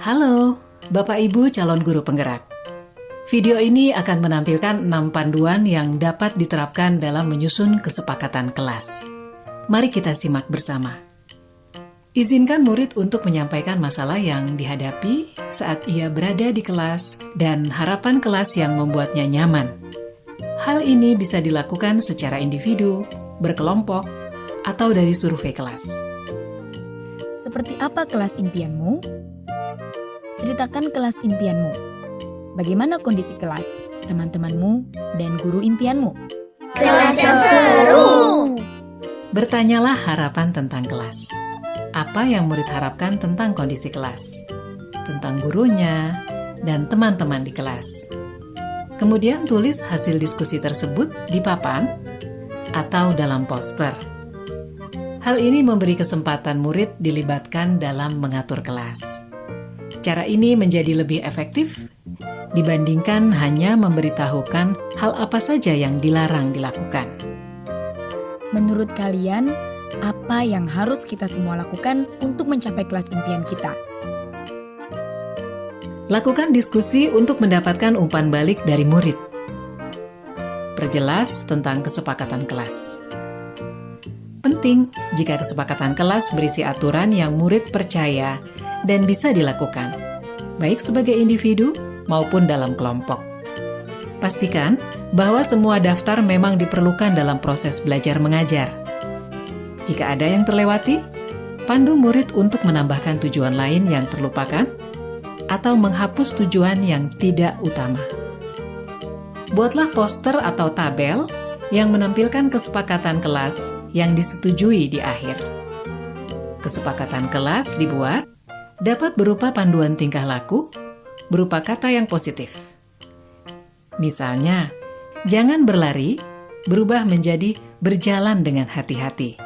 Halo, Bapak Ibu calon guru penggerak. Video ini akan menampilkan 6 panduan yang dapat diterapkan dalam menyusun kesepakatan kelas. Mari kita simak bersama. Izinkan murid untuk menyampaikan masalah yang dihadapi saat ia berada di kelas dan harapan kelas yang membuatnya nyaman. Hal ini bisa dilakukan secara individu, berkelompok, atau dari survei kelas. Seperti apa kelas impianmu? Ceritakan kelas impianmu. Bagaimana kondisi kelas, teman-temanmu, dan guru impianmu? Kelas yang seru! Bertanyalah harapan tentang kelas. Apa yang murid harapkan tentang kondisi kelas, tentang gurunya, dan teman-teman di kelas. Kemudian tulis hasil diskusi tersebut di papan atau dalam poster. Hal ini memberi kesempatan murid dilibatkan dalam mengatur kelas. Cara ini menjadi lebih efektif dibandingkan hanya memberitahukan hal apa saja yang dilarang dilakukan. Menurut kalian, apa yang harus kita semua lakukan untuk mencapai kelas impian kita? Lakukan diskusi untuk mendapatkan umpan balik dari murid. Perjelas tentang kesepakatan kelas. Penting jika kesepakatan kelas berisi aturan yang murid percaya dan bisa dilakukan, baik sebagai individu maupun dalam kelompok. Pastikan bahwa semua daftar memang diperlukan dalam proses belajar mengajar. Jika ada yang terlewati, pandu murid untuk menambahkan tujuan lain yang terlupakan atau menghapus tujuan yang tidak utama. Buatlah poster atau tabel yang menampilkan kesepakatan kelas yang disetujui di akhir. Kesepakatan kelas dibuat dapat berupa panduan tingkah laku, berupa kata yang positif. Misalnya, jangan berlari, berubah menjadi berjalan dengan hati-hati.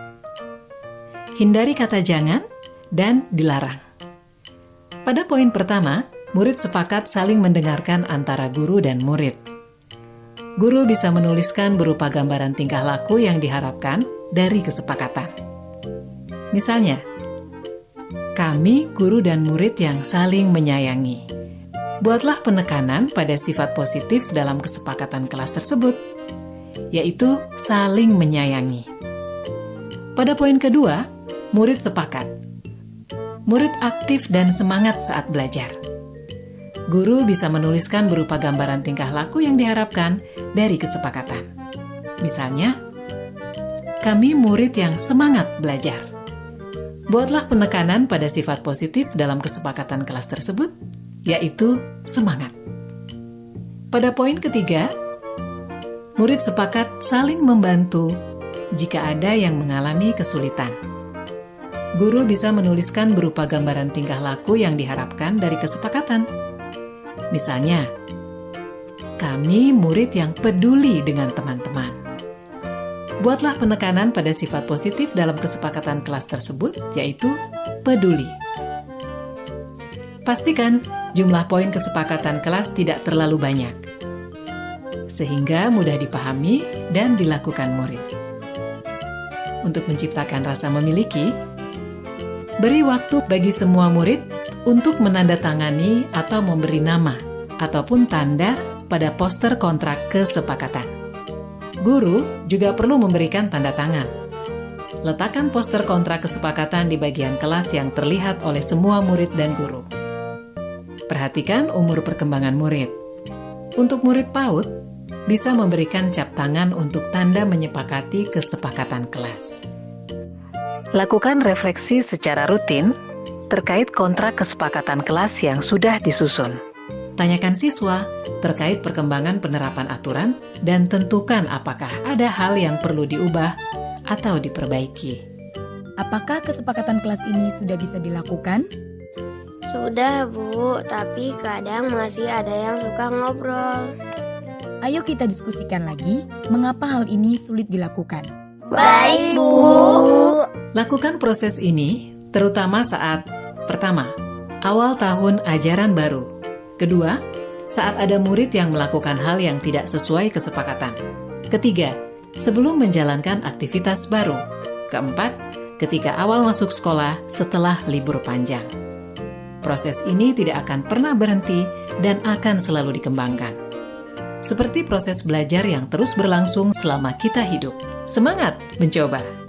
Hindari kata jangan dan dilarang. Pada poin pertama, murid sepakat saling mendengarkan antara guru dan murid. Guru bisa menuliskan berupa gambaran tingkah laku yang diharapkan dari kesepakatan. Misalnya, kami, guru dan murid yang saling menyayangi. Buatlah penekanan pada sifat positif dalam kesepakatan kelas tersebut, yaitu saling menyayangi. Pada poin kedua, murid sepakat. Murid aktif dan semangat saat belajar. Guru bisa menuliskan berupa gambaran tingkah laku yang diharapkan dari kesepakatan. Misalnya, kami murid yang semangat belajar. Buatlah penekanan pada sifat positif dalam kesepakatan kelas tersebut, yaitu semangat. Pada poin ketiga, murid sepakat saling membantu jika ada yang mengalami kesulitan. Guru bisa menuliskan berupa gambaran tingkah laku yang diharapkan dari kesepakatan. Misalnya, kami murid yang peduli dengan teman-teman. Buatlah penekanan pada sifat positif dalam kesepakatan kelas tersebut, yaitu peduli. Pastikan jumlah poin kesepakatan kelas tidak terlalu banyak, sehingga mudah dipahami dan dilakukan murid. Untuk menciptakan rasa memiliki, beri waktu bagi semua murid untuk menandatangani atau memberi nama ataupun tanda pada poster kontrak kesepakatan. Guru juga perlu memberikan tanda tangan. Letakkan poster kontrak kesepakatan di bagian kelas yang terlihat oleh semua murid dan guru. Perhatikan umur perkembangan murid. Untuk murid PAUD, bisa memberikan cap tangan untuk tanda menyepakati kesepakatan kelas. Lakukan refleksi secara rutin terkait kontrak kesepakatan kelas yang sudah disusun. Tanyakan siswa terkait perkembangan penerapan aturan dan tentukan apakah ada hal yang perlu diubah atau diperbaiki. Apakah kesepakatan kelas ini sudah bisa dilakukan? Sudah, Bu, tapi kadang masih ada yang suka ngobrol. Ayo kita diskusikan lagi mengapa hal ini sulit dilakukan. Baik, Bu. Lakukan proses ini terutama saat pertama, awal tahun ajaran baru. Kedua, saat ada murid yang melakukan hal yang tidak sesuai kesepakatan. Ketiga, sebelum menjalankan aktivitas baru. Keempat, ketika awal masuk sekolah setelah libur panjang. proses ini tidak akan pernah berhenti dan akan selalu dikembangkan. Seperti proses belajar yang terus berlangsung selama kita hidup. Semangat mencoba!